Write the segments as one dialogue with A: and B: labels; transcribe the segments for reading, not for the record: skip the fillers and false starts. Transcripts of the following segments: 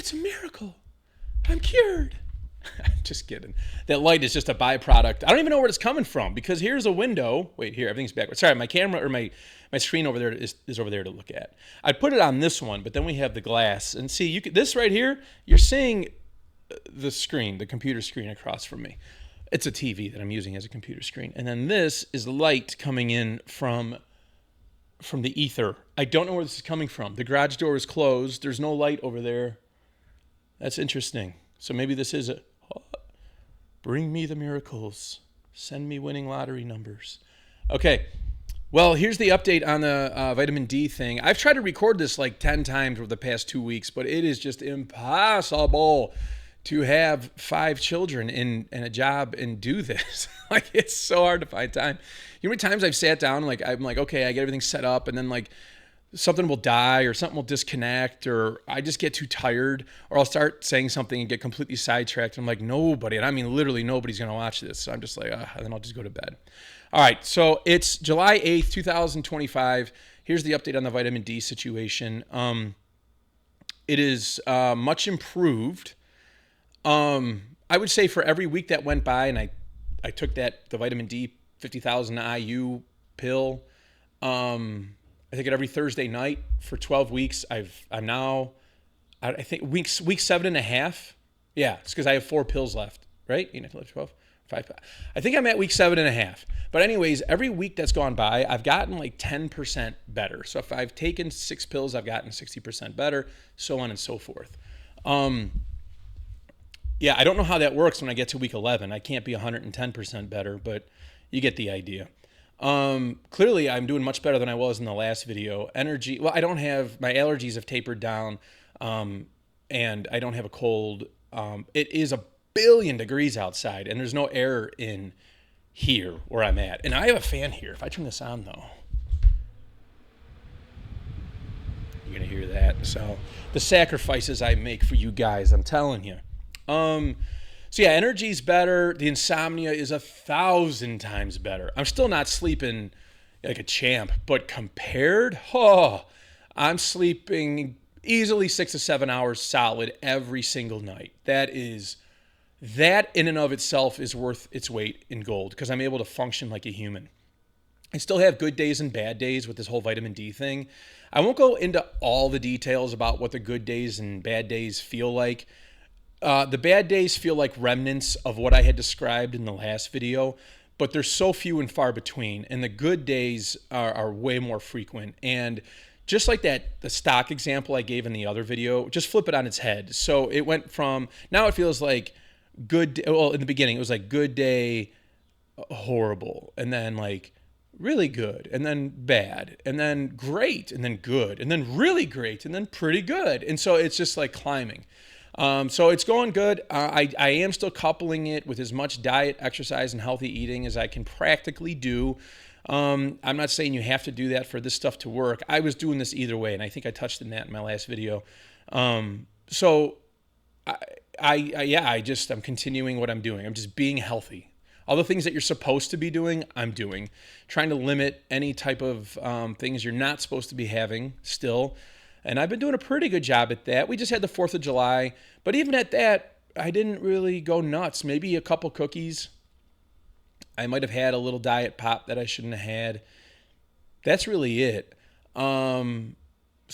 A: it's a miracle. I'm cured. Just kidding. That light is just a byproduct. I don't even know where it's coming from because here's a window. Wait, here, everything's backwards. Sorry, my camera or my screen over there is over there to look at. I put it on this one, but then we have the glass. And see, this right here, you're seeing the screen, the computer screen across from me. It's a TV that I'm using as a computer screen. And then this is light coming in from the ether. I don't know where this is coming from. The garage door is closed. There's no light over there. That's interesting. So maybe this is bring me the miracles. Send me winning lottery numbers. Okay. Well, here's the update on the vitamin D thing. I've tried to record this like 10 times over the past 2 weeks, but it is just impossible to have 5 children and a job and do this. Like, it's so hard to find time. You know how many times I've sat down, like, I'm like, okay, I get everything set up, and then like something will die or something will disconnect or I just get too tired or I'll start saying something and get completely sidetracked. I'm like, nobody, and I mean literally nobody's going to watch this. So I'm just like, and then I'll just go to bed. All right, so it's July 8th, 2025. Here's the update on the vitamin D situation. It is much improved. I would say for every week that went by and I took the vitamin D 50,000 IU pill, I take it every Thursday night for 12 weeks. I'm now, I think week 7.5. Yeah, it's because I have 4 pills left, right? 12, 5. I think I'm at week 7.5. But anyways, every week that's gone by, I've gotten like 10% better. So if I've taken 6 pills, I've gotten 60% better, so on and so forth. Yeah, I don't know how that works when I get to week 11. I can't be 110% better, but you get the idea. Clearly I'm doing much better than I was in the last video. Energy, well, I don't have, my allergies have tapered down, and I don't have a cold. It is 1 billion degrees outside and there's no air in here where I'm at. And I have a fan here. If I turn this on though, you're going to hear that. So the sacrifices I make for you guys, I'm telling you. So yeah, energy's better. The insomnia is 1,000 times better. I'm still not sleeping like a champ, but compared, I'm sleeping easily 6 to 7 hours solid every single night. That in and of itself is worth its weight in gold because I'm able to function like a human. I still have good days and bad days with this whole vitamin D thing. I won't go into all the details about what the good days and bad days feel like. The bad days feel like remnants of what I had described in the last video, but they're so few and far between. And the good days are way more frequent. And just like that, the stock example I gave in the other video, just flip it on its head. So it went from, now it feels like good, well, in the beginning, it was like good day, horrible, and then like really good, and then bad, and then great, and then good, and then really great, and then pretty good. And so it's just like climbing. So it's going good. I am still coupling it with as much diet, exercise, and healthy eating as I can practically do. I'm not saying you have to do that for this stuff to work. I was doing this either way, and I think I touched on that in my last video. So I'm continuing what I'm doing. I'm just being healthy. All the things that you're supposed to be doing, I'm doing. Trying to limit any type of things you're not supposed to be having still. And I've been doing a pretty good job at that. We just had the 4th of July. But even at that, I didn't really go nuts. Maybe a couple cookies. I might have had a little diet pop that I shouldn't have had. That's really it. So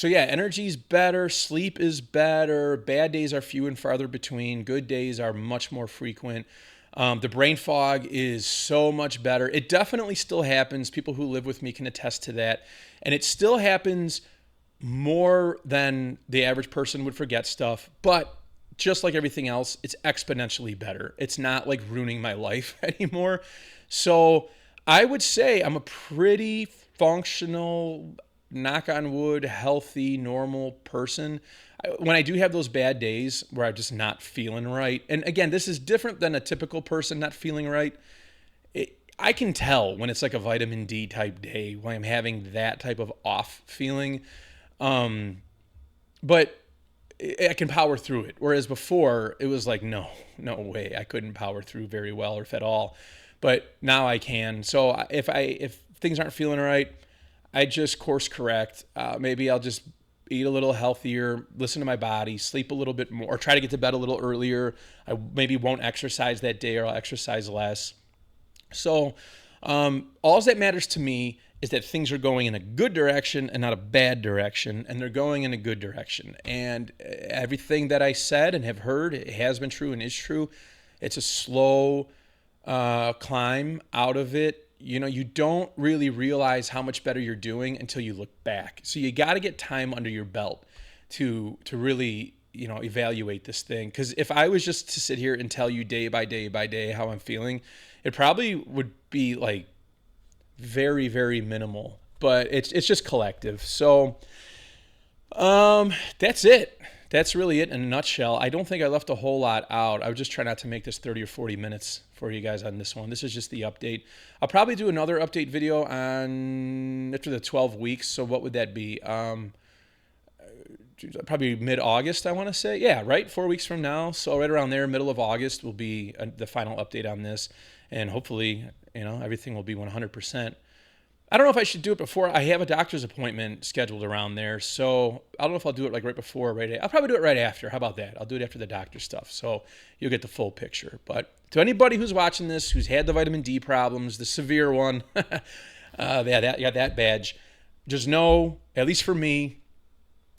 A: yeah, energy's better. Sleep is better. Bad days are few and farther between. Good days are much more frequent. The brain fog is so much better. It definitely still happens. People who live with me can attest to that. And it still happens more than the average person would forget stuff, but just like everything else, it's exponentially better. It's not like ruining my life anymore. So I would say I'm a pretty functional, knock on wood, healthy, normal person. When I do have those bad days where I'm just not feeling right, and again, this is different than a typical person not feeling right. I can tell when it's like a vitamin D type day, when I'm having that type of off feeling. But I can power through it. Whereas before it was like, no way. I couldn't power through very well or if at all, but now I can. So if things aren't feeling right, I just course correct. Maybe I'll just eat a little healthier, listen to my body, sleep a little bit more, or try to get to bed a little earlier. I maybe won't exercise that day, or I'll exercise less. So all that matters to me is that things are going in a good direction and not a bad direction, and they're going in a good direction. And everything that I said and have heard, it has been true and is true. It's a slow climb out of it. You know, you don't really realize how much better you're doing until you look back. So you got to get time under your belt to really, you know, evaluate this thing. Because if I was just to sit here and tell you day by day by day how I'm feeling, it probably would be like very, very minimal. But it's just collective. So that's it. That's really it in a nutshell. I don't think I left a whole lot out. I was just trying not to make this 30 or 40 minutes for you guys on this one. This is just the update. I'll probably do another update video on after the 12 weeks. So what would that be? Probably mid-August, I want to say. Yeah, right? 4 weeks from now. So right around there, middle of August will be the final update on this. And hopefully, you know, everything will be 100%. I don't know if I should do it before. I have a doctor's appointment scheduled around there. So I don't know if I'll do it like right before or right. I'll probably do it right after. How about that? I'll do it after the doctor stuff. So you'll get the full picture. But to anybody who's watching this, who's had the vitamin D problems, the severe one, that badge, just know, at least for me,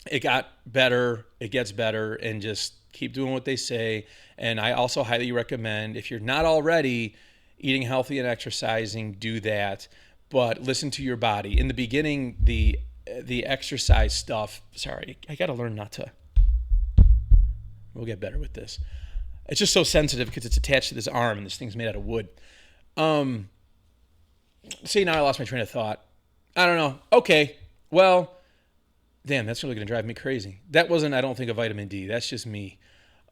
A: it got better. It gets better, and just keep doing what they say. And I also highly recommend, if you're not already eating healthy and exercising, do that. But listen to your body. In the beginning, the exercise stuff, sorry, I got to learn not to. We'll get better with this. It's just so sensitive because it's attached to this arm, and this thing's made out of wood. See, now I lost my train of thought. I don't know. Okay, well, damn, that's really going to drive me crazy. That wasn't, I don't think, a vitamin D. That's just me.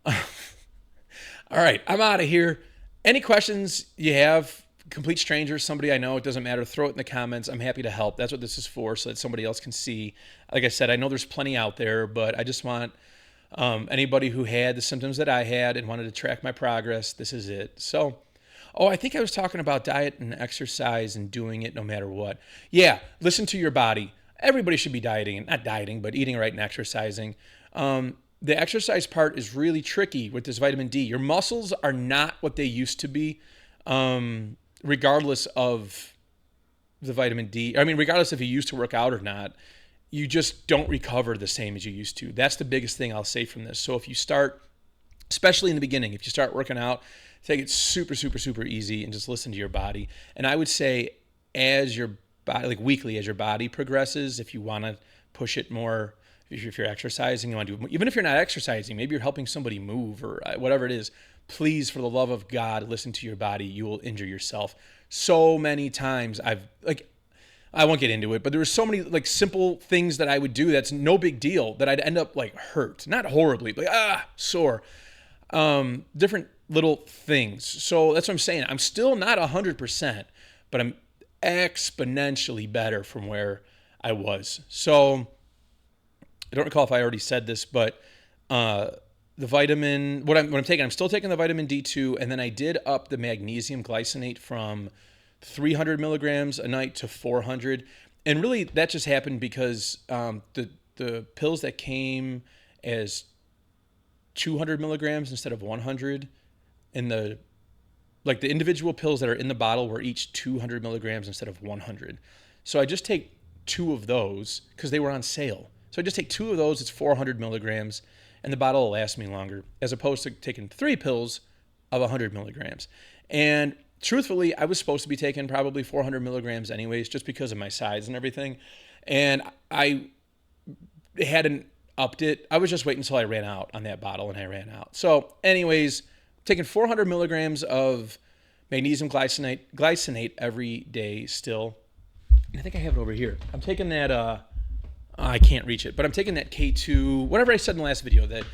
A: All right, I'm out of here. Any questions you have, complete strangers, somebody I know, it doesn't matter, throw it in the comments. I'm happy to help. That's what this is for, so that somebody else can see. Like I said, I know there's plenty out there, but I just want anybody who had the symptoms that I had and wanted to track my progress, this is it. So, I think I was talking about diet and exercise and doing it no matter what. Yeah, listen to your body. Everybody should be dieting, not dieting, but eating right and exercising. The exercise part is really tricky with this vitamin D. Your muscles are not what they used to be, regardless of the vitamin D. I mean, regardless if you used to work out or not, you just don't recover the same as you used to. That's the biggest thing I'll say from this. So if you start, especially in the beginning, if you start working out, take it super, super, super easy and just listen to your body. And I would say as your body, like weekly, as your body progresses, if you want to push it more, if you're exercising, you want to do, even if you're not exercising, maybe you're helping somebody move or whatever it is, please, for the love of God, listen to your body. You will injure yourself. So many times I won't get into it, but there were so many like simple things that I would do that's no big deal that I'd end up like hurt, not horribly, but sore. Different little things. So that's what I'm saying. I'm still not 100%, but I'm exponentially better from where I was. So I don't recall if I already said this, but the vitamin, what I'm taking, I'm still taking the vitamin D2, and then I did up the magnesium glycinate from 300 milligrams a night to 400. And really that just happened because the pills that came as 200 milligrams instead of 100, and the individual pills that are in the bottle were each 200 milligrams instead of 100. So I just take 2 of those because they were on sale. So I just take 2 of those, it's 400 milligrams, and the bottle will last me longer, as opposed to taking 3 pills of 100 milligrams. And truthfully, I was supposed to be taking probably 400 milligrams anyways, just because of my size and everything. And I hadn't upped it. I was just waiting until I ran out on that bottle, and I ran out. So anyways, taking 400 milligrams of magnesium glycinate every day still. And I think I have it over here. I'm taking that, I can't reach it, but I'm taking that K2, whatever I said in the last video, that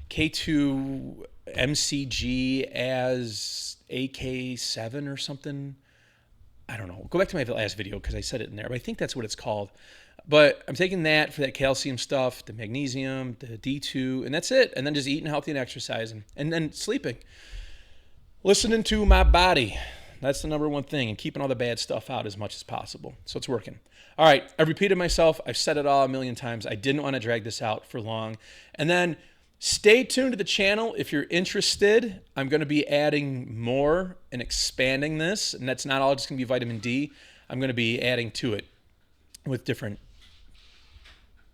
A: K2 MCG as AK7 or something. I don't know. Go back to my last video because I said it in there, but I think that's what it's called. But I'm taking that for that calcium stuff, the magnesium, the D2, and that's it. And then just eating healthy and exercising, and then sleeping. Listening to my body. That's the number one thing, and keeping all the bad stuff out as much as possible. So it's working. All right, I've repeated myself. I've said it all a million times. I didn't want to drag this out for long. And then stay tuned to the channel if you're interested. I'm going to be adding more and expanding this, and that's not all just going to be vitamin D. I'm going to be adding to it with different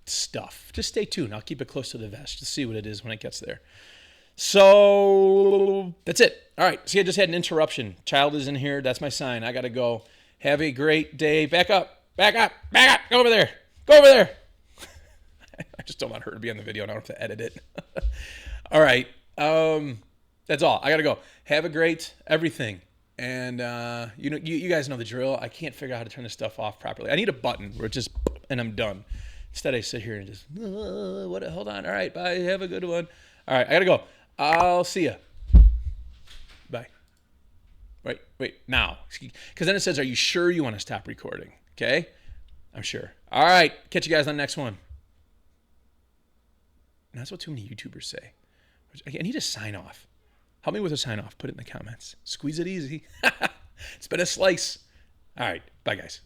A: stuff. Just stay tuned. I'll keep it close to the vest to see what it is when it gets there. So that's it. All right. See, I just had an interruption. Child is in here. That's my sign. I got to go. Have a great day. Back up. Back up. Back up. Go over there. Go over there. I just don't want her to be on the video. And I don't have to edit it. All right. That's all. I got to go. Have a great everything. And you guys know the drill. I can't figure out how to turn this stuff off properly. I need a button where it just, and I'm done. Instead, I sit here and just, hold on. All right. Bye. Have a good one. All right. I got to go. I'll see you. Bye. Wait, now. Because then it says, are you sure you want to stop recording? Okay? I'm sure. All right. Catch you guys on the next one. And that's what too many YouTubers say. I need a sign off. Help me with a sign off. Put it in the comments. Squeeze it easy. It's been a slice. All right. Bye, guys.